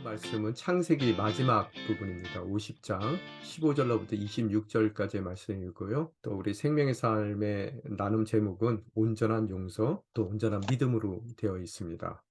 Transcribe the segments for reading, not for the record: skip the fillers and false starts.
말씀은 창세기 마지막 부분입니다. 50장 15절로부터 26절까지의 말씀이고요. 또 우리 생명의 삶의 나눔 제목은 온전한 용서, 또 온전한 믿음으로 되어 있습니다.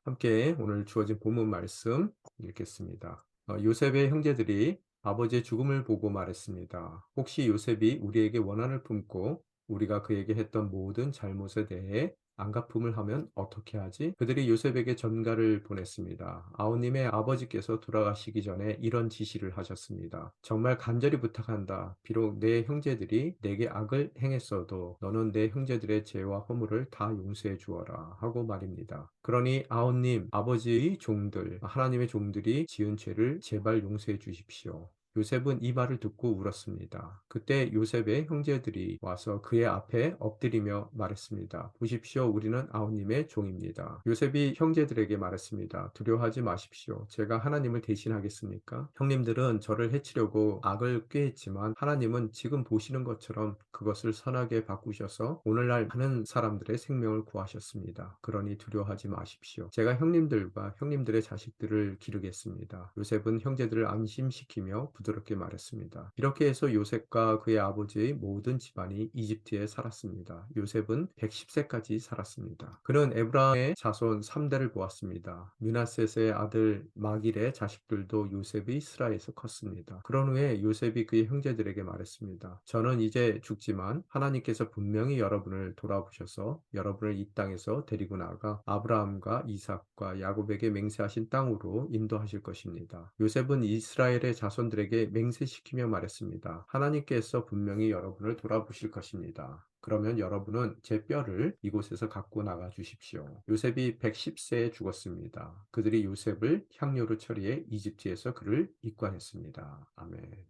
함께 오늘 주어진 본문 말씀 읽겠습니다. 요셉의 형제들이 아버지의 죽음을 보고 말했습니다. 혹시 요셉이 우리에게 원한을 품고 우리가 그에게 했던 모든 잘못에 대해 안갚음을 하면 어떻게 하지? 그들이 요셉에게 전가를 보냈습니다. 아우님의 아버지께서 돌아가시기 전에 이런 지시를 하셨습니다. 정말 간절히 부탁한다. 비록 내 형제들이 내게 악을 행했어도 너는 내 형제들의 죄와 허물을 다 용서해 주어라 하고 말입니다. 그러니 아우님, 아버지의 종들, 하나님의 종들이 지은 죄를 제발 용서해 주십시오. 요셉은 이 말을 듣고 울었습니다. 그때 요셉의 형제들이 와서 그의 앞에 엎드리며 말했습니다. 보십시오, 우리는 아우님의 종입니다. 요셉이 형제들에게 말했습니다. 두려워하지 마십시오. 제가 하나님을 대신하겠습니까? 형님들은 저를 해치려고 악을 꾀했지만 하나님은 지금 보시는 것처럼 그것을 선하게 바꾸셔서 오늘날 많은 사람들의 생명을 구하셨습니다. 그러니 두려워하지 마십시오. 제가 형님들과 형님들의 자식들을 기르겠습니다. 요셉은 형제들을 안심시키며 부드럽게 말했습니다. 이렇게 해서 요셉과 그의 아버지의 모든 집안이 이집트에 살았습니다. 요셉은 110세까지 살았습니다. 그는 에브라임의 자손 3대를 보았습니다. 므낫셋의 아들 마길의 자식들도 요셉이 스라에서 컸습니다. 그런 후에 요셉이 그의 형제들에게 말했습니다. 저는 이제 죽지만 하나님께서 분명히 여러분을 돌아보셔서 여러분을 이 땅에서 데리고 나가 아브라함과 이삭과 야곱에게 맹세하신 땅으로 인도하실 것입니다. 요셉은 이스라엘의 자손들에게 맹세시키며 말했습니다. 하나님께서 분명히 여러분을 돌아보실 것입니다. 그러면 여러분은 제 뼈를 이곳에서 갖고 나가 주십시오. 요셉이 110세에 죽었습니다. 그들이 요셉을 향료로 처리해 이집트에서 그를 입관했습니다. 아멘.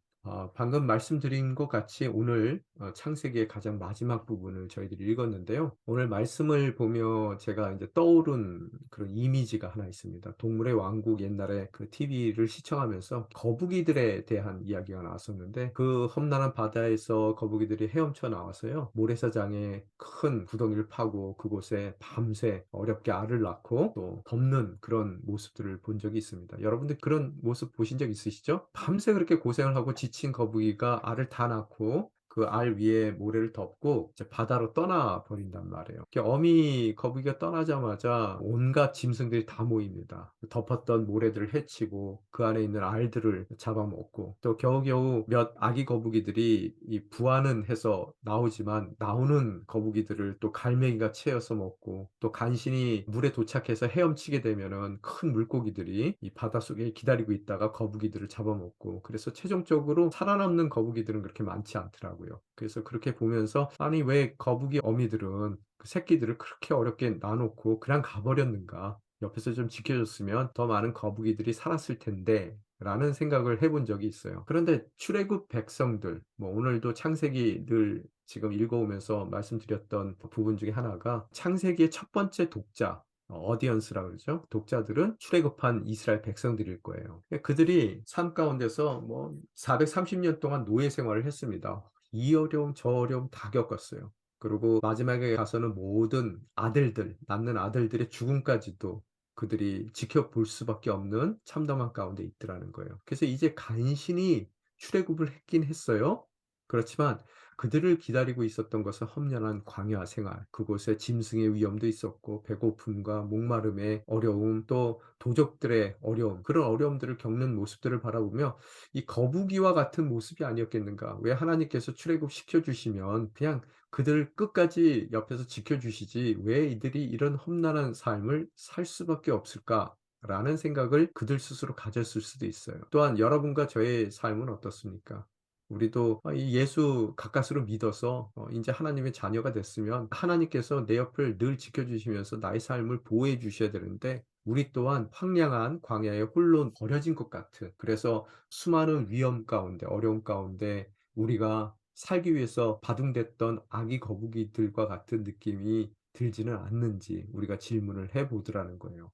방금 말씀드린 것 같이 오늘 창세기의 가장 마지막 부분을 저희들이 읽었는데요. 오늘 말씀을 보며 제가 이제 떠오른 그런 이미지가 하나 있습니다. 동물의 왕국 옛날에 그 TV를 시청하면서 거북이들에 대한 이야기가 나왔었는데 그 험난한 바다에서 거북이들이 헤엄쳐 나와서요. 모래사장에 큰 구덩이를 파고 그곳에 밤새 어렵게 알을 낳고 또 덮는 그런 모습들을 본 적이 있습니다. 여러분들 그런 모습 보신 적 있으시죠? 밤새 그렇게 고생을 하고 지친 거북이가 알을 다 낳고 그 알 위에 모래를 덮고 이제 바다로 떠나 버린단 말이에요. 이렇게 어미 거북이가 떠나자마자 온갖 짐승들이 다 모입니다. 덮었던 모래들을 해치고 그 안에 있는 알들을 잡아먹고 또 겨우겨우 몇 아기 거북이들이 이 부화는 해서 나오지만 나오는 거북이들을 또 갈매기가 채워서 먹고 또 간신히 물에 도착해서 헤엄치게 되면은 큰 물고기들이 이 바닷속에 기다리고 있다가 거북이들을 잡아먹고 그래서 최종적으로 살아남는 거북이들은 그렇게 많지 않더라고요. 그래서 그렇게 보면서 아니 왜 거북이 어미들은 그 새끼들을 그렇게 어렵게 놔놓고 그냥 가버렸는가? 옆에서 좀 지켜줬으면 더 많은 거북이들이 살았을 텐데 라는 생각을 해본 적이 있어요. 그런데 출애굽 백성들, 뭐 오늘도 창세기 늘 지금 읽어오면서 말씀드렸던 부분 중에 하나가 창세기의 첫 번째 독자, 어디언스라 그러죠. 독자들은 출애굽한 이스라엘 백성들일 거예요. 그들이 삶 가운데서 뭐 430년 동안 노예 생활을 했습니다. 이 어려움 저 어려움 다 겪었어요. 그리고 마지막에 가서는 모든 아들들, 낳는 아들들의 죽음까지도 그들이 지켜볼 수밖에 없는 참담한 가운데 있더라는 거예요. 그래서 이제 간신히 출애굽을 했긴 했어요. 그렇지만 그들을 기다리고 있었던 것은 험난한 광야 생활, 그곳에 짐승의 위험도 있었고 배고픔과 목마름의 어려움, 또 도적들의 어려움, 그런 어려움들을 겪는 모습들을 바라보며 이 거북이와 같은 모습이 아니었겠는가? 왜 하나님께서 출애굽시켜 주시면 그냥 그들 끝까지 옆에서 지켜주시지 왜 이들이 이런 험난한 삶을 살 수밖에 없을까라는 생각을 그들 스스로 가졌을 수도 있어요. 또한 여러분과 저의 삶은 어떻습니까? 우리도 이 예수 가까스로 믿어서 인제 하나님의 자녀가 됐으면 하나님께서 내 옆을 늘 지켜주시면서 나의 삶을 보호해 주셔야 되는데 우리 또한 황량한 광야에 홀로 버려진 것 같은 그래서 수많은 위험 가운데 어려움 가운데 우리가 살기 위해서 바둥댔던 아기 거북이들과 같은 느낌이 들지는 않는지 우리가 질문을 해 보더라는 거예요.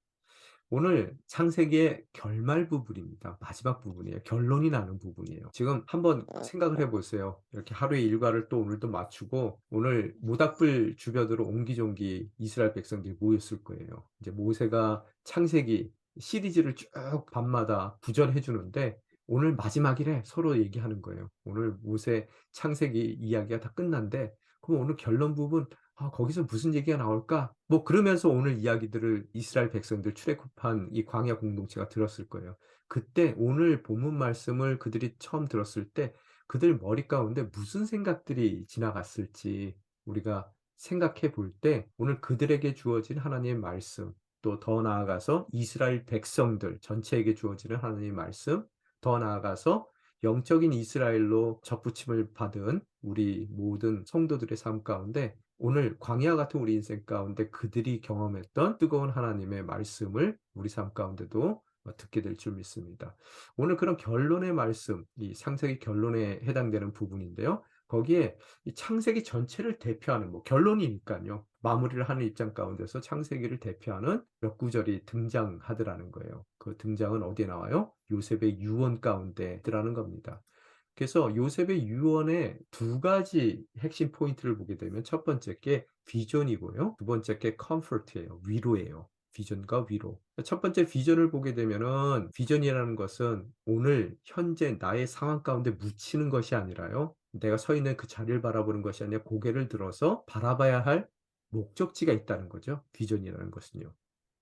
오늘 창세기의 결말 부분입니다. 마지막 부분이에요. 결론이 나는 부분이에요. 지금 한번 생각을 해 보세요. 이렇게 하루의 일과를 또 오늘도 마치고 오늘 모닥불 주변으로 옹기종기 이스라엘 백성들이 모였을 거예요. 이제 모세가 창세기 시리즈를 쭉 밤마다 구절해 주는데 오늘 마지막이래 서로 얘기하는 거예요. 오늘 모세 창세기 이야기가 다 끝난대. 그럼 오늘 결론 부분 '아 거기서 무슨 얘기가 나올까?' 뭐 그러면서 오늘 이야기들을 이스라엘 백성들 출애굽한 이 광야 공동체가 들었을 거예요. 그때 오늘 본문 말씀을 그들이 처음 들었을 때 그들 머리 가운데 무슨 생각들이 지나갔을지 우리가 생각해 볼 때 오늘 그들에게 주어진 하나님의 말씀 또 더 나아가서 이스라엘 백성들 전체에게 주어지는 하나님의 말씀 더 나아가서 영적인 이스라엘로 접붙임을 받은 우리 모든 성도들의 삶 가운데 오늘 광야 같은 우리 인생 가운데 그들이 경험했던 뜨거운 하나님의 말씀을 우리 삶 가운데도 듣게 될 줄 믿습니다. 오늘 그런 결론의 말씀, 이 창세기 결론에 해당되는 부분인데요. 거기에 이 창세기 전체를 대표하는 뭐 결론이니까요. 마무리를 하는 입장 가운데서 창세기를 대표하는 몇 구절이 등장하더라는 거예요. 그 등장은 어디에 나와요? 요셉의 유언 가운데 드라는 겁니다. 그래서 요셉의 유언의 두 가지 핵심 포인트를 보게 되면 첫 번째 게 비전이고요. 두 번째 게 comfort예요. 위로예요. 비전과 위로. 첫 번째 비전을 보게 되면은 비전이라는 것은 오늘 현재 나의 상황 가운데 묻히는 것이 아니라요. 내가 서 있는 그 자리를 바라보는 것이 아니라 고개를 들어서 바라봐야 할 목적지가 있다는 거죠. 비전이라는 것은요.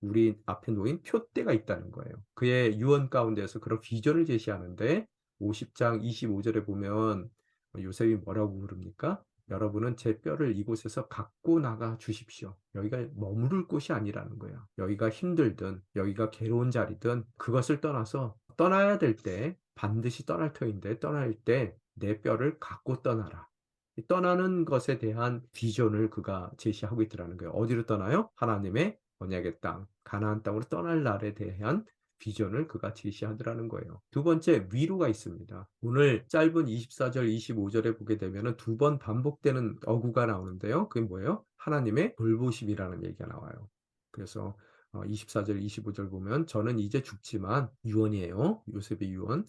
우리 앞에 놓인 표대가 있다는 거예요. 그의 유언 가운데서 그런 비전을 제시하는데 50장 25절에 보면 요셉이 뭐라고 부릅니까? "여러분은 제 뼈를 이곳에서 갖고 나가 주십시오." 여기가 머무를 곳이 아니라는 거예요. 여기가 힘들든 여기가 괴로운 자리든 그것을 떠나서 떠나야 될 때 반드시 떠날 터인데 떠날 때 "내 뼈를 갖고 떠나라." 이 떠나는 것에 대한 비전을 그가 제시하고 있더라는 거예요. 어디로 떠나요? 하나님의 언약의 땅, 가나안 땅으로 떠날 날에 대한 비전을 그가 제시하더라는 거예요. 두 번째 위로가 있습니다. 오늘 짧은 24절 25절에 보게 되면은 두 번 반복되는 어구가 나오는데요. 그게 뭐예요? 하나님의 돌보심이라는 얘기가 나와요. 그래서 24절 25절 보면 "저는 이제 죽지만" 유언이에요. 요셉의 유언.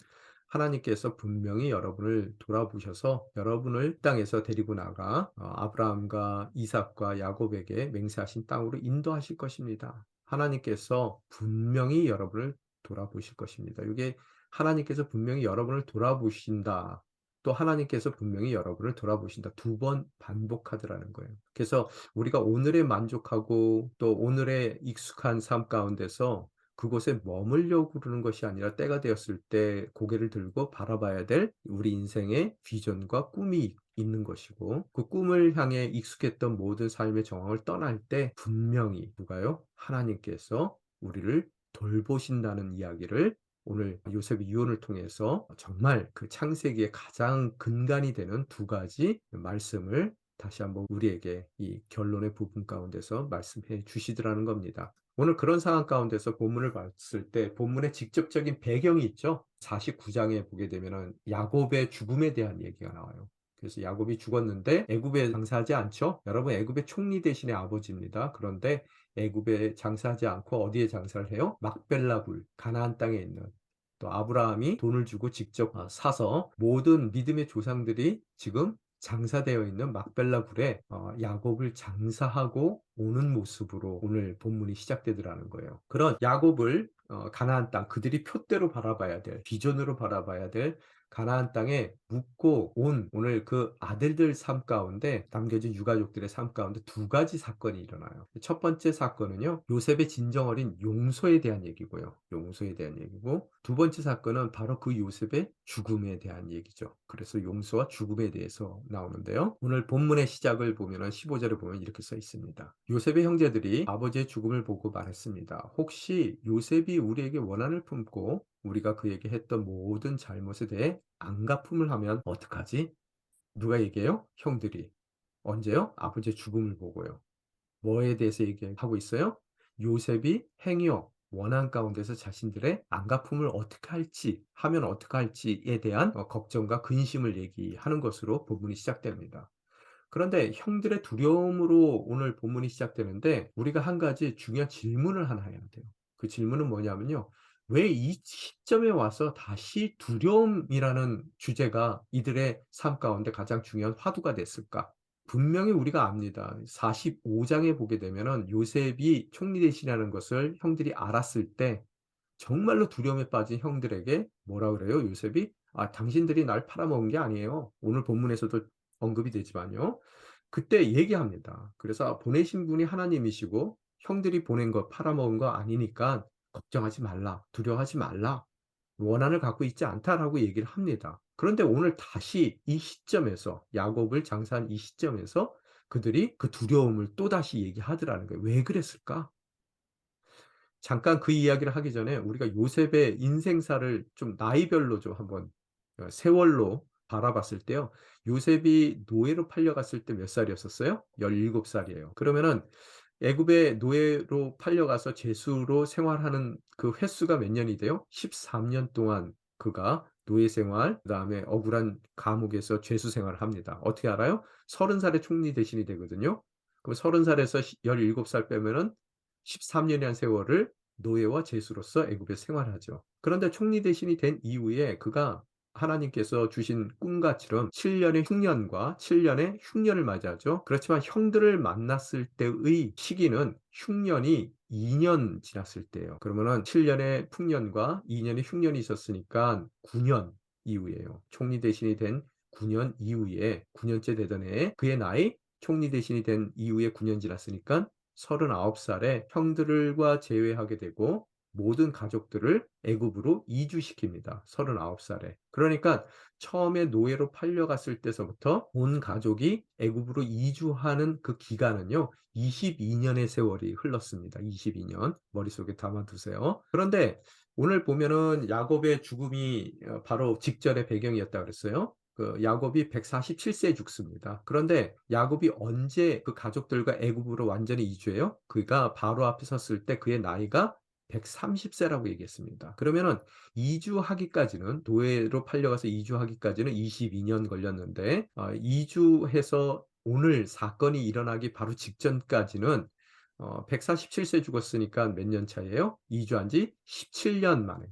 "하나님께서 분명히 여러분을 돌아보셔서 여러분을 땅에서 데리고 나가 아브라함과 이삭과 야곱에게 맹세하신 땅으로 인도하실 것입니다. 하나님께서 분명히 여러분을 돌아보실 것입니다." 이게 하나님께서 분명히 여러분을 돌아보신다. 또 하나님께서 분명히 여러분을 돌아보신다. 두 번 반복하더라는 거예요. 그래서 우리가 오늘에 만족하고 또 오늘의 익숙한 삶 가운데서 그곳에 머물려고 그러는 것이 아니라 때가 되었을 때 고개를 들고 바라봐야 될 우리 인생의 비전과 꿈이 있는 것이고 그 꿈을 향해 익숙했던 모든 삶의 정황을 떠날 때 분명히 누가요? 하나님께서 우리를 돌보신다는 이야기를 오늘 요셉의 유언을 통해서 정말 그 창세기의 가장 근간이 되는 두 가지 말씀을 다시 한번 우리에게 이 결론의 부분 가운데서 말씀해 주시더라는 겁니다. 오늘 그런 상황 가운데서 본문을 봤을 때 본문의 직접적인 배경이 있죠. 49장에 보게 되면은 야곱의 죽음에 대한 얘기가 나와요. 그래서 야곱이 죽었는데 애굽에 장사하지 않죠. 여러분 애굽의 총리 대신의 아버지입니다. 그런데 애굽에 장사하지 않고 어디에 장사를 해요? 막벨라 굴, 가나안 땅에 있는 또 아브라함이 돈을 주고 직접 사서 모든 믿음의 조상들이 지금 장사되어 있는 막벨라 굴에 야곱을 장사하고 오는 모습으로 오늘 본문이 시작되더라는 거예요. 그런 야곱을 가나안 땅 그들이 표대로 바라봐야 될 비전으로 바라봐야 될 가나안 땅에 묵고 온 오늘 그 아들들 삶 가운데 남겨진 유가족들의 삶 가운데 두 가지 사건이 일어나요. 첫 번째 사건은요. 요셉의 진정 어린 용서에 대한 얘기고요. 용서에 대한 얘기고 두 번째 사건은 바로 그 요셉의 죽음에 대한 얘기죠. 그래서 용서와 죽음에 대해서 나오는데요. 오늘 본문의 시작을 보면은 15절에 보면 이렇게 써 있습니다. 요셉의 형제들이 아버지의 죽음을 보고 말했습니다. 혹시 요셉이 우리에게 원한을 품고 우리가 그에게 했던 모든 잘못에 대해 안갚음을 하면 어떡하지? 누가 얘기해요? 형들이. 언제요? 아버지의 죽음을 보고요. 뭐에 대해서 얘기하고 있어요? 요셉이 행여 원한 가운데서 자신들의 안갚음을 어떻게 할지 하면 어떻게 할지에 대한 걱정과 근심을 얘기하는 것으로 본문이 시작됩니다. 그런데 형들의 두려움으로 오늘 본문이 시작되는데 우리가 한 가지 중요한 질문을 하나 해야 돼요. 그 질문은 뭐냐면요. 왜 이 시점에 와서 다시 두려움이라는 주제가 이들의 삶 가운데 가장 중요한 화두가 됐을까? 분명히 우리가 압니다. 45장에 보게 되면은 요셉이 총리 대신하는 것을 형들이 알았을 때 정말로 두려움에 빠진 형들에게 뭐라 그래요, 요셉이? "아 당신들이 날 팔아먹은 게 아니에요." 오늘 본문에서도 언급이 되지만요. 그때 얘기합니다. 그래서 보내신 분이 하나님이시고 형들이 보낸 거 팔아먹은 거 아니니까 "걱정하지 말라. 두려워하지 말라. 원한을 갖고 있지 않다."라고 얘기를 합니다. 그런데 오늘 다시 이 시점에서 야곱을 장사한 이 시점에서 그들이 그 두려움을 또다시 얘기하더라는 거예요. 왜 그랬을까? 잠깐 그 이야기를 하기 전에 우리가 요셉의 인생사를 좀 나이별로 좀 한번 세월로 바라봤을 때요. 요셉이 노예로 팔려갔을 때 몇 살이었었어요? 17 살이에요. 그러면은 애굽의 노예로 팔려가서 죄수로 생활하는 그 횟수가 몇 년이 돼요? 13년 동안 그가 노예 생활, 그다음에 억울한 감옥에서 죄수 생활을 합니다. 어떻게 알아요? 30 살에 총리 대신이 되거든요. 그럼 30 살에서 17살 빼면은 13 년이라는 세월을 노예와 죄수로서 애굽에 생활하죠. 그런데 총리 대신이 된 이후에 그가 하나님께서 주신 꿈같이럼 7 년의 흉년과 7 년의 흉년을 맞이하죠. 그렇지만 형들을 만났을 때의 시기는 흉년이 2년 지났을 때예요. 그러면은 7 년의 풍년과 2 년의 흉년이 있었으니까 9년 이후에요. 총리 대신이 된 9년 이후에 9 년째 되던 해에 그의 나이 총리 대신이 된 이후에 9년 지났으니까 39 살에 형들과 재회하게 되고 모든 가족들을 애굽으로 이주시킵니다. 39 살에. 그러니까 처음에 노예로 팔려갔을 때서부터 온 가족이 애굽으로 이주하는 그 기간은요. 22 년의 세월이 흘렀습니다. 22 년. 머릿속에 담아 두세요. 그런데 오늘 보면은 야곱의 죽음이 바로 직전의 배경이었다 그랬어요. 그 야곱이 147 세에 죽습니다. 그런데 야곱이 언제 그 가족들과 애굽으로 완전히 이주해요? 그가 바로 앞에 섰을 때 그의 나이가 130 세라고 얘기했습니다. 그러면은 이주하기까지는 노예로 팔려가서 이주하기까지는 22년 걸렸는데 이주해서 오늘 사건이 일어나기 바로 직전까지는 147세 죽었으니까 몇 년 차이에요? 이주한 지 17년 만에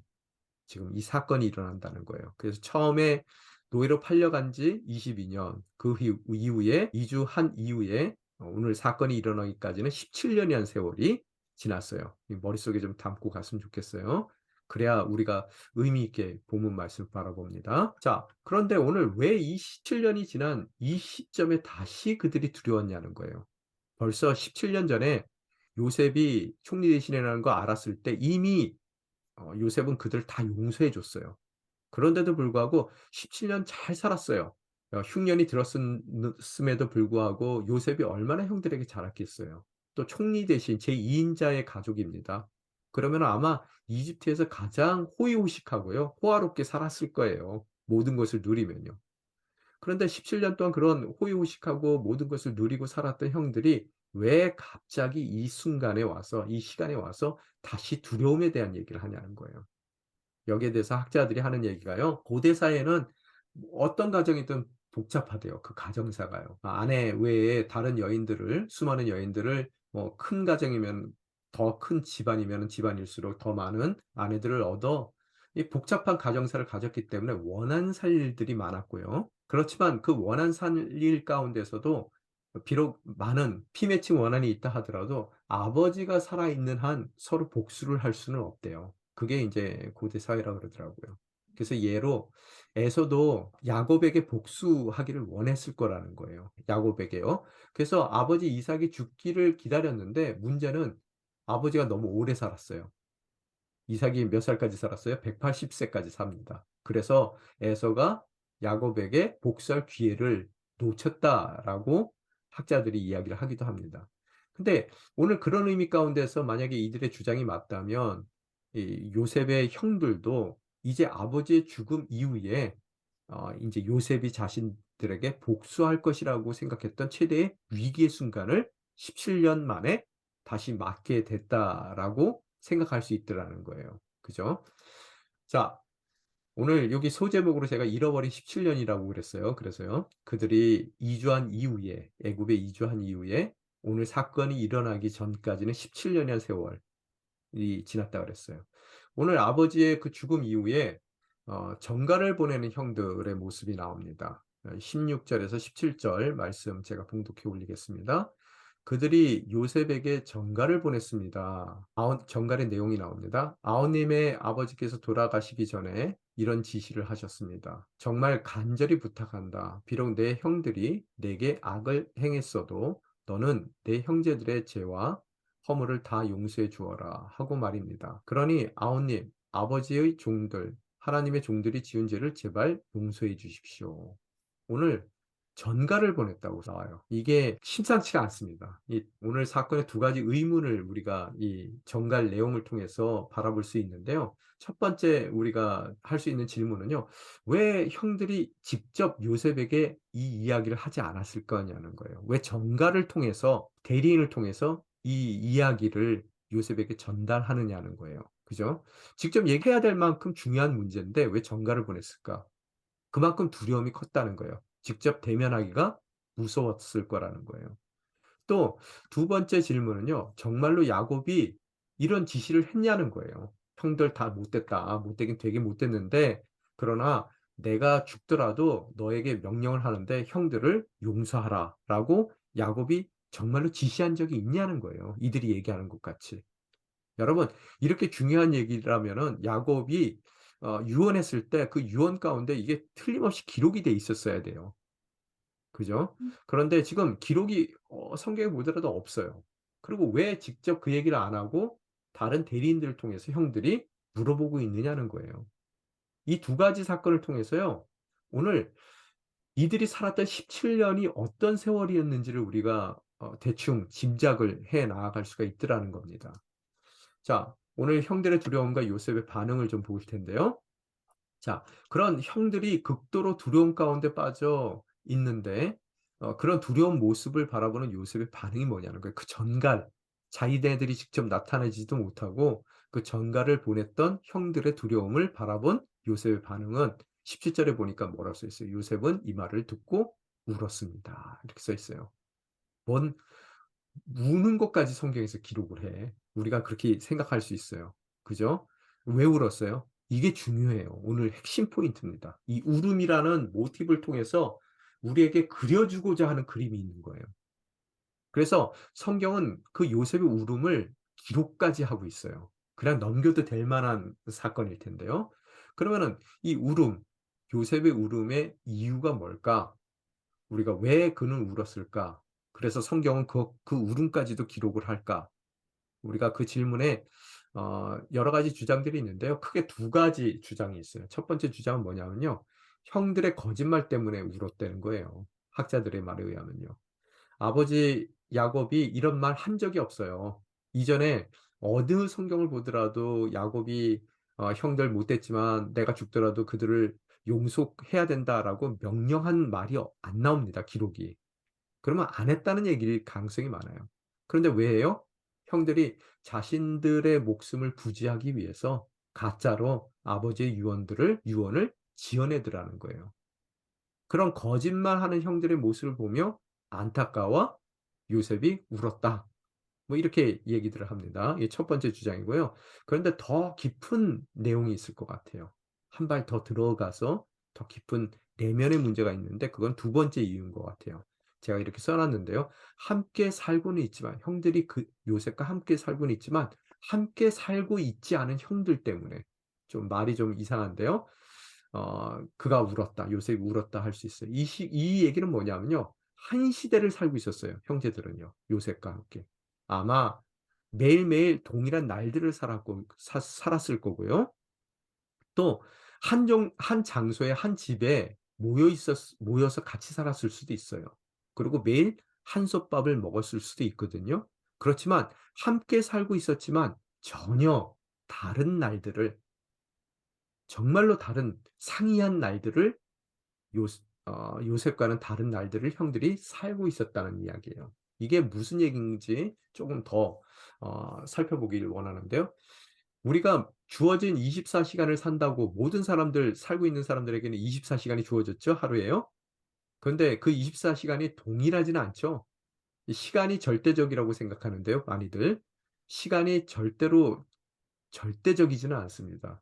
지금 이 사건이 일어난다는 거예요. 그래서 처음에 노예로 팔려간 지 22 년, 그 이후에 이주한 이후에 오늘 사건이 일어나기까지는 17 년이라는 세월이 지났어요. 이 머릿속에 좀 담고 갔으면 좋겠어요. 그래야 우리가 의미 있게 본문 말씀을 바라봅니다. 자, 그런데 오늘 왜 이 17 년이 지난 이 시점에 다시 그들이 두려웠냐는 거예요. 벌써 17년 전에 요셉이 총리 대신이라는 거 알았을 때 이미 요셉은 그들을 다 용서해 줬어요. 그런데도 불구하고 17년 잘 살았어요. 흉년이 들었음에도 불구하고 요셉이 얼마나 형들에게 잘했겠어요. 또 총리 대신 제2 인자의 가족입니다. 그러면 아마 이집트에서 가장 호의호식하고요. 호화롭게 살았을 거예요. 모든 것을 누리면요. 그런데 17년 동안 그런 호의호식하고 모든 것을 누리고 살았던 형들이 왜 갑자기 이 순간에 와서 이 시간에 와서 다시 두려움에 대한 얘기를 하냐는 거예요. 여기에 대해서 학자들이 하는 얘기가요. 고대 사회는 어떤 가정이든 복잡하대요. 그 가정사가요. 아내 외에 다른 여인들을 수많은 여인들을 뭐 큰 가정이면 더 큰 집안이면은 집안일수록 더 많은 아내들을 얻어 이 복잡한 가정사를 가졌기 때문에 원한 살 일들이 많았고요. 그렇지만 그 원한 살 일 가운데서도 비록 많은 피맺힌 원한이 있다 하더라도 아버지가 살아있는 한 서로 복수를 할 수는 없대요. 그게 인제 고대 사회라 그러더라고요. 그래서 예로 에서도 야곱에게 복수하기를 원했을 거라는 거예요, 야곱에게요. 그래서 아버지 이삭이 죽기를 기다렸는데 문제는 아버지가 너무 오래 살았어요. 이삭이 몇 살까지 살았어요? 180 세까지 삽니다. 그래서 에서가 야곱에게 복수할 기회를 놓쳤다라고 학자들이 이야기를 하기도 합니다. 근데 오늘 그런 의미 가운데서 만약에 이들의 주장이 맞다면 이 요셉의 형들도 이제 아버지의 죽음 이후에 인제 요셉이 자신들에게 복수할 것이라고 생각했던 최대의 위기의 순간을 17년 만에 다시 맞게 됐다라고 생각할 수 있더라는 거예요. 그죠? 자, 오늘 여기 소제목으로 제가 잃어버린 17 년이라고 그랬어요. 그래서요. 그들이 이주한 이후에 애굽에 이주한 이후에 오늘 사건이 일어나기 전까지는 17 년이라는 세월이 지났다 그랬어요. 오늘 아버지의 그 죽음 이후에 정가를 보내는 형들의 모습이 나옵니다. 16 절에서 17절 말씀 제가 봉독해 올리겠습니다. 그들이 요셉에게 전가를 보냈습니다. 전갈의 내용이 나옵니다. 아우님의 아버지께서 돌아가시기 전에 이런 지시를 하셨습니다. 정말 간절히 부탁한다. 비록 내 형들이 내게 악을 행했어도 너는 내 형제들의 죄와 허물을 다 용서해 주어라 하고 말입니다. 그러니 아우님, 아버지의 종들, 하나님의 종들이 지은 죄를 제발 용서해 주십시오. 오늘 전가를 보냈다고 나와요. 이게 심상치가 않습니다. 오늘 사건의 두 가지 의문을 우리가 이 전갈 내용을 통해서 바라볼 수 있는데요. 첫 번째 우리가 할 수 있는 질문은요. 왜 형들이 직접 요셉에게 이 이야기를 하지 않았을 거냐는 거예요. 왜 전가를 통해서 대리인을 통해서 이 이야기를 요셉에게 전달하느냐는 거예요. 그죠? 직접 얘기해야 될 만큼 중요한 문제인데 왜 전가를 보냈을까? 그만큼 두려움이 컸다는 거예요. 직접 대면하기가 무서웠을 거라는 거예요. 또 두 번째 질문은요. 정말로 야곱이 이런 지시를 했냐는 거예요. "형들 다 못됐다. 못되긴 되게 못됐는데 그러나 내가 죽더라도 너에게 명령을 하는데 형들을 용서하라."라고 야곱이 정말로 지시한 적이 있냐는 거예요, 이들이 얘기하는 것 같이. 여러분 이렇게 중요한 얘기라면은 야곱이 유언했을 때 그 유언 가운데 이게 틀림없이 기록이 돼 있었어야 돼요. 그죠? 그런데 지금 기록이 성경에 보더라도 없어요. 그리고 왜 직접 그 얘기를 안 하고 다른 대리인들을 통해서 형들이 물어보고 있느냐는 거예요. 이 두 가지 사건을 통해서요. 오늘 이들이 살았던 17 년이 어떤 세월이었는지를 우리가 대충 짐작을 해 나아갈 수가 있더라는 겁니다. 자, 오늘 형들의 두려움과 요셉의 반응을 좀 볼 텐데요. 자, 그런 형들이 극도로 두려움 가운데 빠져 있는데 그런 두려운 모습을 바라보는 요셉의 반응이 뭐냐는 거예요. 그 전갈, 자기네들이 직접 나타내지도 못하고 그 전갈을 보냈던 형들의 두려움을 바라본 요셉의 반응은 17 절에 보니까 뭐라고 써 있어요. "요셉은 이 말을 듣고 울었습니다." 이렇게 써 있어요. 뭔 우는 것까지 성경에서 기록을 해. 우리가 그렇게 생각할 수 있어요. 그죠? 왜 울었어요? 이게 중요해요. 오늘 핵심 포인트입니다. 이 울음이라는 모티브를 통해서 우리에게 그려주고자 하는 그림이 있는 거예요. 그래서 성경은 그 요셉의 울음을 기록까지 하고 있어요. 그냥 넘겨도 될 만한 사건일 텐데요. 그러면은 이 울음, 요셉의 울음의 이유가 뭘까? 우리가 '왜 그는 울었을까?' 그래서 성경은 그 울음까지도 기록을 할까? 우리가 그 질문에 여러 가지 주장들이 있는데요. 크게 두 가지 주장이 있어요. 첫 번째 주장은 뭐냐면요. 형들의 거짓말 때문에 울었다는 거예요. 학자들의 말에 의하면요. 아버지 야곱이 이런 말 한 적이 없어요. 이전에 어느 성경을 보더라도 야곱이 "형들 못됐지만 내가 죽더라도 그들을 용속해야 된다."라고 명령한 말이 안 나옵니다, 기록이. 그러면 안 했다는 얘기일 가능성이 많아요. 그런데 왜 해요? 형들이 자신들의 목숨을 부지하기 위해서 가짜로 아버지의 유언을 지어내더라는 거예요. 그런 거짓말하는 형들의 모습을 보며 안타까워 요셉이 울었다. 뭐 이렇게 얘기들을 합니다. 이게 첫 번째 주장이고요. 그런데 더 깊은 내용이 있을 것 같아요. 한 발 더 들어가서 더 깊은 내면의 문제가 있는데 그건 두 번째 이유인 것 같아요. 제가 이렇게 써 놨는데요. 함께 살고는 있지만 형들이 그 요셉과 함께 살고는 있지만 함께 살고 있지 않은 형들 때문에 좀 말이 좀 이상한데요. 그가 울었다. 요셉이 울었다 할 수 있어요. 이 얘기는 뭐냐면요. 한 시대를 살고 있었어요, 형제들은요. 요셉과 함께. 아마 매일매일 동일한 날들을 살았을 거고요. 또 한 장소에 한 집에 모여서 같이 살았을 수도 있어요. 그리고 매일 한솥밥을 먹었을 수도 있거든요. 그렇지만 함께 살고 있었지만 전혀 다른 날들을 정말로 다른 상이한 날들을 요셉과는 다른 날들을 형들이 살고 있었다는 이야기예요. 이게 무슨 얘기인지 조금 더 살펴보기를 원하는데요. 우리가 주어진 24 시간을 산다고 모든 사람들 살고 있는 사람들에게는 24 시간이 주어졌죠, 하루에요. 그런데 그 24 시간이 동일하지는 않죠. 이 시간이 절대적이라고 생각하는데요, 많이들. 시간이 절대로 절대적이지는 않습니다.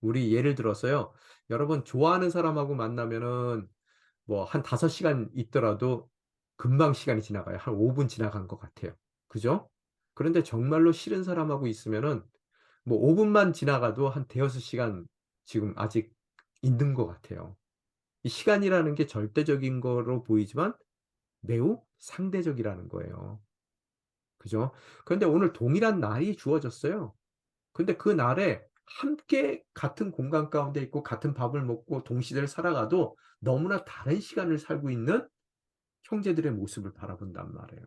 우리 예를 들어서요. 여러분 좋아하는 사람하고 만나면은 뭐 한 5 시간 있더라도 금방 시간이 지나가요. 한 5분 지나간 것 같아요. 그죠? 그런데 정말로 싫은 사람하고 있으면은 뭐 5 분만 지나가도 한 대여섯 시간 지금 아직 있는 것 같아요. 이 시간이라는 게 절대적인 거로 보이지만 매우 상대적이라는 거예요. 그죠? 그런데 오늘 동일한 날이 주어졌어요. 근데 그 날에 함께 같은 공간 가운데 있고 같은 밥을 먹고 동시대를 살아가도 너무나 다른 시간을 살고 있는 형제들의 모습을 바라본단 말이에요.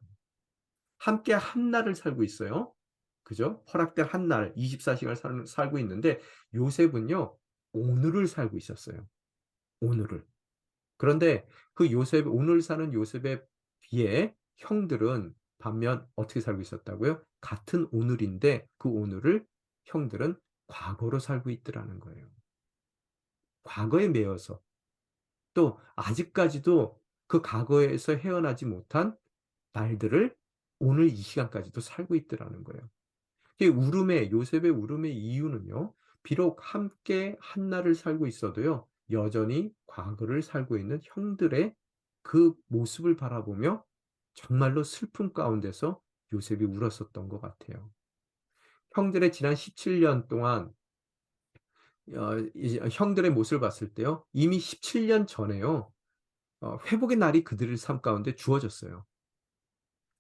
함께 한 날을 살고 있어요. 그죠? 허락된 한 날 24 시간을 살고 있는데 요셉은요. 오늘을 살고 있었어요. 오늘을. 그런데 그 요셉 오늘 사는 요셉에 비해 형들은 반면 어떻게 살고 있었다고요? 같은 오늘인데 그 오늘을 형들은 과거로 살고 있더라는 거예요. 과거에 매여서 또 아직까지도 그 과거에서 헤어나지 못한 날들을 오늘 이 시간까지도 살고 있더라는 거예요. 이 울음의 요셉의 울음의 이유는요. 비록 함께 한 날을 살고 있어도요. 여전히 과거를 살고 있는 형들의 그 모습을 바라보며 정말로 슬픔 가운데서 요셉이 울었었던 것 같아요. 형들의 지난 17년 동안 이제 형들의 모습을 봤을 때요. 이미 17년 전에요. 회복의 날이 그들의 삶 가운데 주어졌어요.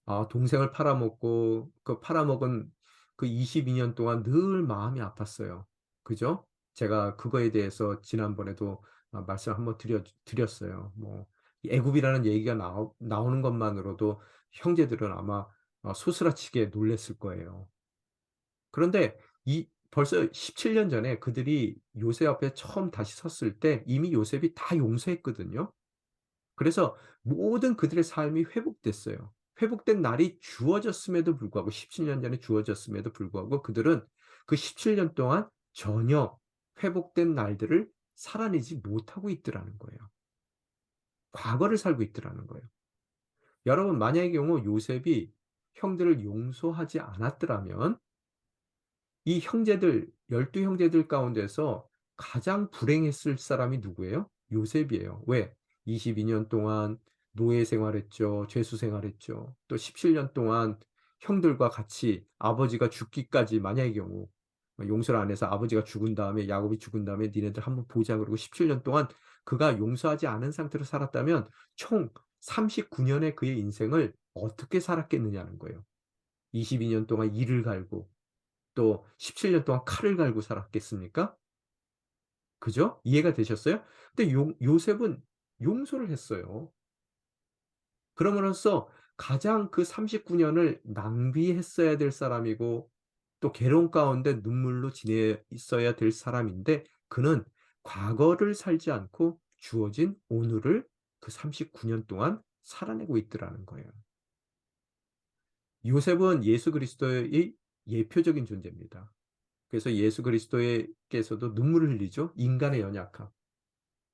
아 동생을 팔아먹고 그 팔아먹은 그 22년 동안 늘 마음이 아팠어요. 그죠? 제가 그거에 대해서 지난번에도 말씀 한번 드렸어요. 뭐 이 애굽이라는 얘기가 나오는 것만으로도 형제들은 아마 소스라치게 놀랐을 거예요. 그런데 이 벌써 17년 전에 그들이 요셉 앞에 처음 다시 섰을 때 이미 요셉이 다 용서했거든요. 그래서 모든 그들의 삶이 회복됐어요. 회복된 날이 주어졌음에도 불구하고 17년 전에 주어졌음에도 불구하고 그들은 그 17년 동안 전혀 회복된 날들을 살아내지 못하고 있더라는 거예요. 과거를 살고 있더라는 거예요. 여러분 만약의 경우 요셉이 형들을 용서하지 않았더라면 이 형제들 12 형제들 가운데서 가장 불행했을 사람이 누구예요? 요셉이에요. 왜? 22년 동안 노예 생활했죠. 죄수 생활했죠. 또 17년 동안 형들과 같이 아버지가 죽기까지 만약의 경우 용서를 안 해서 아버지가 죽은 다음에 야곱이 죽은 다음에 "니네들 한번 보자." 그러고 17년 동안 그가 용서하지 않은 상태로 살았다면 총 39 년의 그의 인생을 어떻게 살았겠느냐는 거예요. 22년 동안 이를 갈고 또 17년 동안 칼을 갈고 살았겠습니까? 그죠? 이해가 되셨어요? 근데 요셉은 용서를 했어요. 그럼으로써 가장 그 39 년을 낭비했어야 될 사람이고 또 괴로움 가운데 눈물로 지내 있어야 될 사람인데 그는 과거를 살지 않고 주어진 오늘을 그 39년 동안 살아내고 있더라는 거예요. 요셉은 예수 그리스도의 예표적인 존재입니다. 그래서 예수 그리스도의 께서도 눈물을 흘리죠. 인간의 연약함.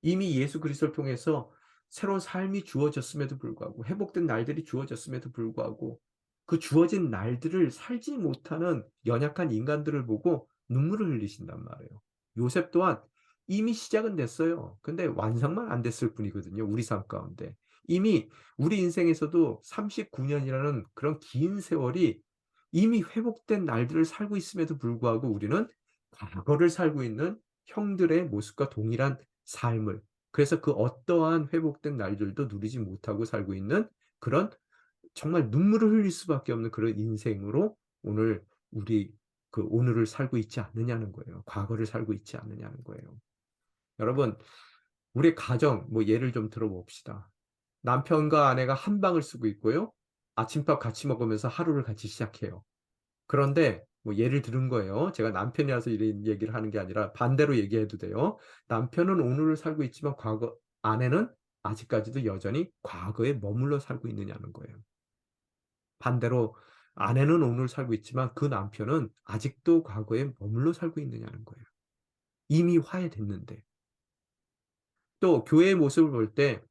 이미 예수 그리스도를 통해서 새로운 삶이 주어졌음에도 불구하고 회복된 날들이 주어졌음에도 불구하고 그 주어진 날들을 살지 못하는 연약한 인간들을 보고 눈물을 흘리신단 말이에요. 요셉 또한 이미 시작은 됐어요. 근데 완성만 안 됐을 뿐이거든요, 우리 삶 가운데. 이미 우리 인생에서도 39 년이라는 그런 긴 세월이 이미 회복된 날들을 살고 있음에도 불구하고 우리는 과거를 살고 있는 형들의 모습과 동일한 삶을 그래서 그 어떠한 회복된 날들도 누리지 못하고 살고 있는 그런 정말 눈물을 흘릴 수밖에 없는 그런 인생으로 오늘 우리 그 오늘을 살고 있지 않느냐는 거예요. 과거를 살고 있지 않느냐는 거예요. 여러분 우리 가정 뭐 예를 좀 들어 봅시다. 남편과 아내가 한 방을 쓰고 있고요. 아침밥 같이 먹으면서 하루를 같이 시작해요. 그런데 뭐 예를 들은 거예요. 제가 남편이라서 이런 얘기를 하는 게 아니라 반대로 얘기해도 돼요. 남편은 오늘을 살고 있지만 아내는 아직까지도 여전히 과거에 머물러 살고 있느냐는 거예요. 반대로 아내는 오늘 살고 있지만 그 남편은 아직도 과거에 머물러 살고 있느냐는 거예요. 이미 화해됐는데. 또 교회의 모습을 볼 때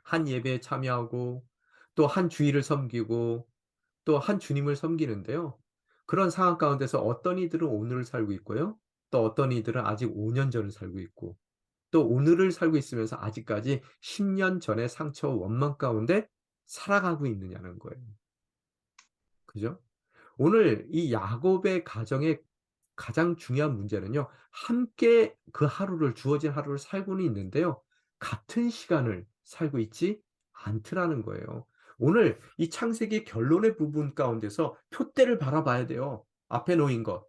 한 예배에 참여하고 또 한 주일을 섬기고 또 한 주님을 섬기는데요. 그런 상황 가운데서 어떤 이들은 오늘을 살고 있고요. 또 어떤 이들은 아직 5년 전을 살고 있고 또 오늘을 살고 있으면서 아직까지 10년 전의 상처와 원망 가운데 살아가고 있느냐는 거예요. 그죠? 오늘 이 야곱의 가정의 가장 중요한 문제는요. 함께 그 하루를 주어진 하루를 살고는 있는데요. 같은 시간을 살고 있지 않더라는 거예요. 오늘 이 창세기 결론의 부분 가운데서 표대를 바라봐야 돼요. 앞에 놓인 것.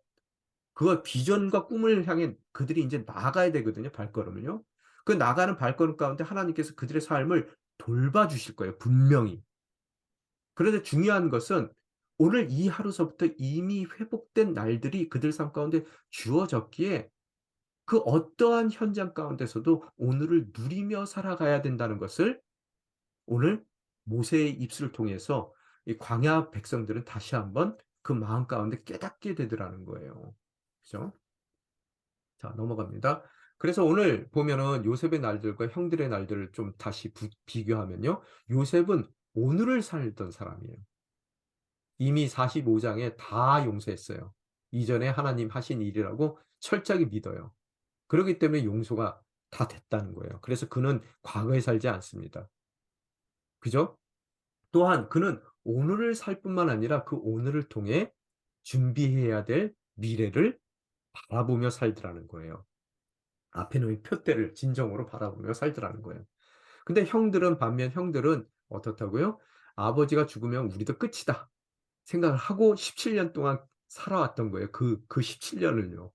그거 비전과 꿈을 향해 그들이 인제 나아가야 되거든요, 발걸음을요. 그 나가는 발걸음 가운데 하나님께서 그들의 삶을 돌봐 주실 거예요, 분명히. 그런데 중요한 것은 오늘 이 하루서부터 이미 회복된 날들이 그들 삶 가운데 주어졌기에 그 어떠한 현장 가운데서도 오늘을 누리며 살아가야 된다는 것을 오늘 모세의 입술을 통해서 이 광야 백성들은 다시 한번 그 마음 가운데 깨닫게 되더라는 거예요. 그죠? 자, 넘어갑니다. 그래서 오늘 보면은 요셉의 날들과 형들의 날들을 좀 다시 비교하면요. 요셉은 오늘을 살던 사람이에요. 이미 45 장에 다 용서했어요. 이전에 하나님 하신 일이라고 철저하게 믿어요. 그렇기 때문에 용서가 다 됐다는 거예요. 그래서 그는 과거에 살지 않습니다. 그죠? 또한 그는 오늘을 살 뿐만 아니라 그 오늘을 통해 준비해야 될 미래를 바라보며 살더라는 거예요. 앞에 놓인 표대를 진정으로 바라보며 살더라는 거예요. 근데 형들은 반면 형들은 어떻다고요? 아버지가 죽으면 우리도 끝이다 생각을 하고 17년 동안 살아왔던 거예요. 그 17 년을요.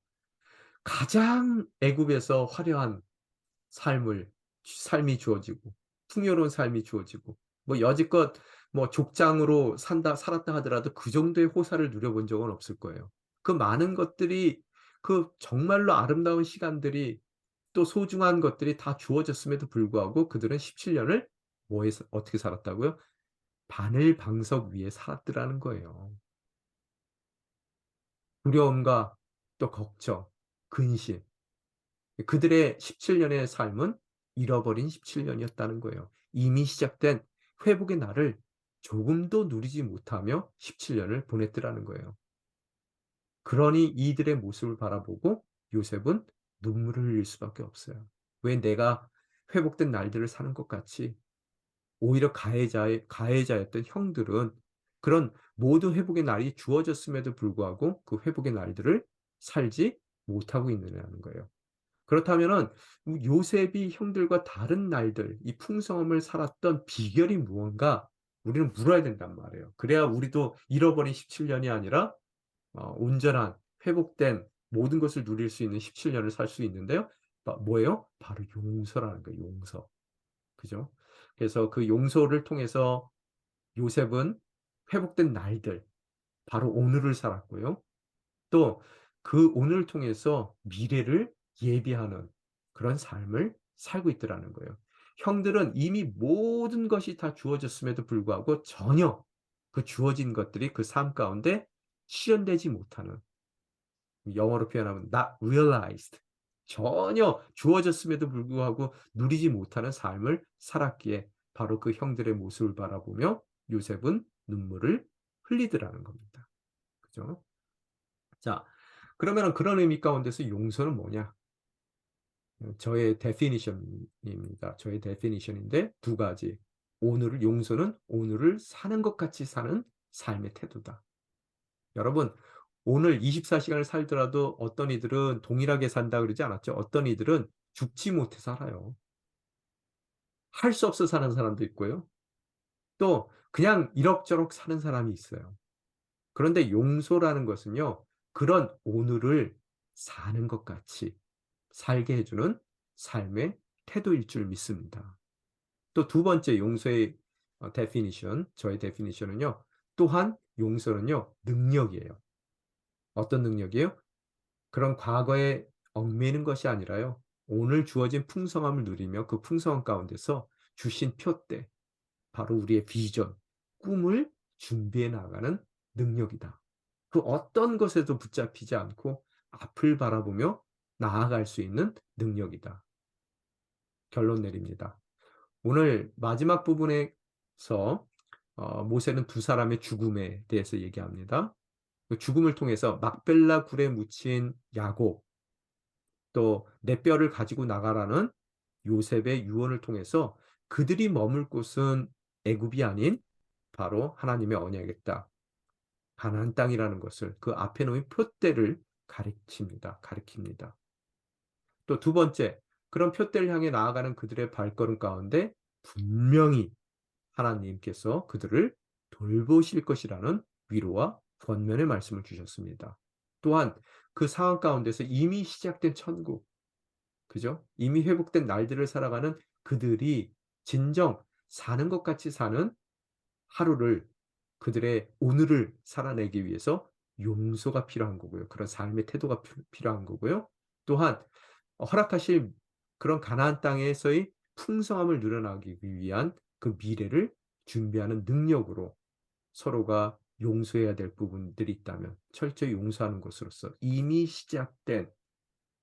가장 애굽에서 화려한 삶이 주어지고 풍요로운 삶이 주어지고 뭐 여지껏 뭐 족장으로 살았다 하더라도 그 정도의 호사를 누려본 적은 없을 거예요. 그 많은 것들이 그 정말로 아름다운 시간들이 또 소중한 것들이 다 주어졌음에도 불구하고 그들은 17 년을 뭐에서 어떻게 살았다고요? 바늘방석 위에 살았더라는 거예요. 두려움과 또 걱정, 근심. 그들의 17 년의 삶은 잃어버린 17 년이었다는 거예요. 이미 시작된 회복의 날을 조금도 누리지 못하며 17 년을 보냈더라는 거예요. 그러니 이들의 모습을 바라보고 요셉은 눈물을 흘릴 수밖에 없어요. 왜 내가 회복된 날들을 사는 것 같이 오히려 가해자였던 형들은 그런 모든 회복의 날이 주어졌음에도 불구하고 그 회복의 날들을 살지 못하고 있느냐는 거예요. 그렇다면은 요셉이 형들과 다른 날들 이 풍성함을 살았던 비결이 무언가 우리는 물어야 된단 말이에요. 그래야 우리도 잃어버린 17 년이 아니라 온전한 회복된 모든 것을 누릴 수 있는 17 년을 살 수 있는데요. 뭐예요? 바로 용서라는 거예요, 용서. 그죠? 그래서 그 용서를 통해서 요셉은 회복된 날들, 바로 오늘을 살았고요. 또 그 오늘을 통해서 미래를 예비하는 그런 삶을 살고 있더라는 거예요. 형들은 이미 모든 것이 다 주어졌음에도 불구하고 전혀 그 주어진 것들이 그 삶 가운데 실현되지 못하는 영어로 표현하면 not realized 전혀 주어졌음에도 불구하고 누리지 못하는 삶을 살았기에 바로 그 형들의 모습을 바라보며 요셉은 눈물을 흘리더라는 겁니다. 그죠? 자, 그러면은 그런 의미 가운데서 용서는 뭐냐? 저의 definition입니다. 저의 definition인데 두 가지. 용서는 오늘을 사는 것 같이 사는 삶의 태도다. 여러분, 오늘 24 시간을 살더라도 어떤 이들은 동일하게 산다 그러지 않았죠? 어떤 이들은 죽지 못해 살아요. 할 수 없어 사는 사람도 있고요. 또 그냥 이럭저럭 사는 사람이 있어요. 그런데 용서라는 것은요. 그런 오늘을 사는 것 같이 살게 해 주는 삶의 태도일 줄 믿습니다. 또 두 번째 용서의 definition 저의 definition은요. 또한 용서는요. 능력이에요. 어떤 능력이에요? 그런 과거에 얽매이는 것이 아니라요. 오늘 주어진 풍성함을 누리며 그 풍성함 가운데서 주신 표대, 바로 우리의 비전, 꿈을 준비해 나가는 능력이다. 그 어떤 것에도 붙잡히지 않고 앞을 바라보며 나아갈 수 있는 능력이다. 결론 내립니다. 오늘 마지막 부분에서 모세는 두 사람의 죽음에 대해서 얘기합니다. 그 죽음을 통해서 막벨라 굴에 묻힌 야곱, 또 내 뼈를 가지고 나가라는 요셉의 유언을 통해서 그들이 머물 곳은 애굽이 아닌 바로 하나님의 언약의 땅, 가나안 땅이라는 것을 그 앞에 놓인 표대를 가리킵니다. 또 두 번째, 그런 표대를 향해 나아가는 그들의 발걸음 가운데 분명히 하나님께서 그들을 돌보실 것이라는 위로와 권면의 말씀을 주셨습니다. 또한 그 상황 가운데서 이미 시작된 천국, 그죠? 이미 회복된 날들을 살아가는 그들이 진정 사는 것 같이 사는 하루를, 그들의 오늘을 살아내기 위해서 용서가 필요한 거고요. 그런 삶의 태도가 필요한 거고요. 또한 허락하실 그런 가나안 땅에서의 풍성함을 누려나가기 위한 그 미래를 준비하는 능력으로 서로가 용서해야 될 부분들이 있다면 철저히 용서하는 것으로써 이미 시작된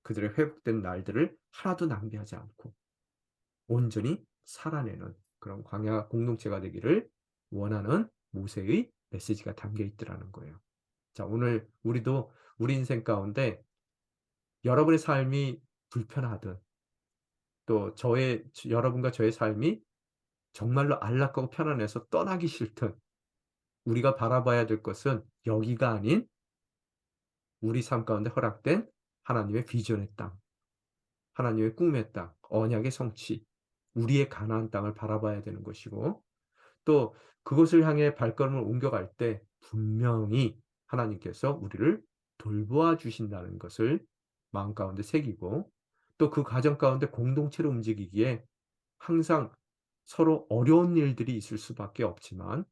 그들의 회복된 날들을 하나도 낭비하지 않고 온전히 살아내는 그런 광야 공동체가 되기를 원하는 모세의 메시지가 담겨 있더라는 거예요. 자, 오늘 우리도 우리 인생 가운데 여러분의 삶이 불편하든 또 여러분과 저의 삶이 정말로 안락하고 편안해서 떠나기 싫든 우리가 바라봐야 될 것은 여기가 아닌 우리 삶 가운데 허락된 하나님의 비전의 땅, 하나님의 꿈의 땅, 언약의 성취, 우리의 가나안 땅을 바라봐야 되는 것이고, 또 그곳을 향해 발걸음을 옮겨갈 때 분명히 하나님께서 우리를 돌보아 주신다는 것을 마음 가운데 새기고, 또 그 과정 가운데 공동체로 움직이기에 항상 서로 어려운 일들이 있을 수밖에 없지만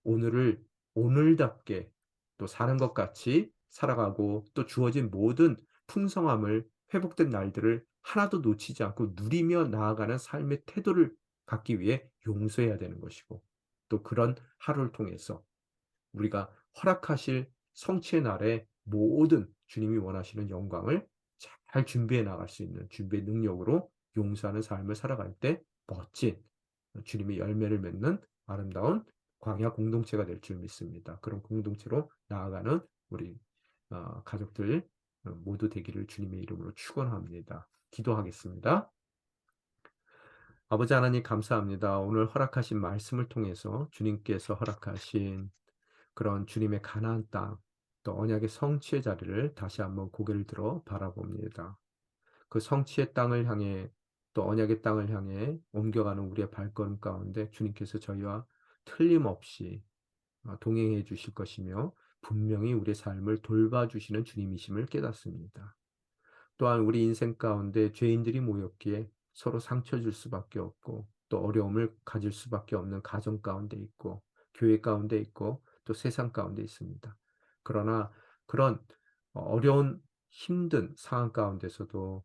오늘을 오늘답게 또 사는 것 같이 살아가고, 또 주어진 모든 풍성함을, 회복된 날들을 하나도 놓치지 않고 누리며 나아가는 삶의 태도를 갖기 위해 용서해야 되는 것이고, 또 그런 하루를 통해서 우리가 허락하실 성취의 날에 모든 주님이 원하시는 영광을 잘 준비해 나갈 수 있는 준비의 능력으로 용서하는 삶을 살아갈 때 멋진 주님의 열매를 맺는 아름다운 광야 공동체가 될 줄 믿습니다. 그런 공동체로 나아가는 우리 가족들 모두 되기를 주님의 이름으로 축원합니다. 기도하겠습니다. 아버지 하나님 감사합니다. 오늘 허락하신 말씀을 통해서 주님께서 허락하신 그런 주님의 가나안 땅, 또 언약의 성취의 자리를 다시 한번 고개를 들어 바라봅니다. 그 성취의 땅을 향해, 또 언약의 땅을 향해 옮겨가는 우리의 발걸음 가운데 주님께서 저희와 틀림없이 동행해 주실 것이며 분명히 우리의 삶을 돌봐주시는 주님이심을 깨닫습니다. 또한 우리 인생 가운데 죄인들이 모였기에 서로 상처 줄 수밖에 없고, 또 어려움을 가질 수밖에 없는 가정 가운데 있고, 교회 가운데 있고, 또 세상 가운데 있습니다. 그러나 그런 어려운 힘든 상황 가운데서도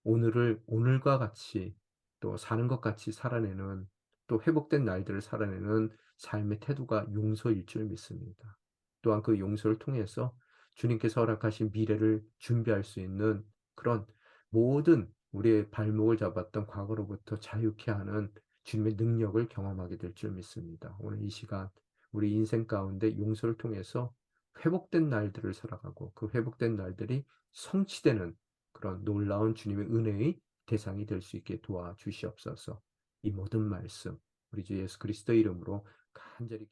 오늘을 오늘과 같이 또 사는 것 같이 살아내는, 또 회복된 날들을 살아내는 삶의 태도가 용서일 줄 믿습니다. 또한 그 용서를 통해서 주님께서 허락하신 미래를 준비할 수 있는 그런 모든 우리의 발목을 잡았던 과거로부터 자유케 하는 주님의 능력을 경험하게 될 줄 믿습니다. 오늘 이 시간 우리 인생 가운데 용서를 통해서 회복된 날들을 살아가고, 그 회복된 날들이 성취되는 그런 놀라운 주님의 은혜의 대상이 될 수 있게 도와주시옵소서. 이 모든 말씀 우리 주 예수 그리스도의 이름으로 간절히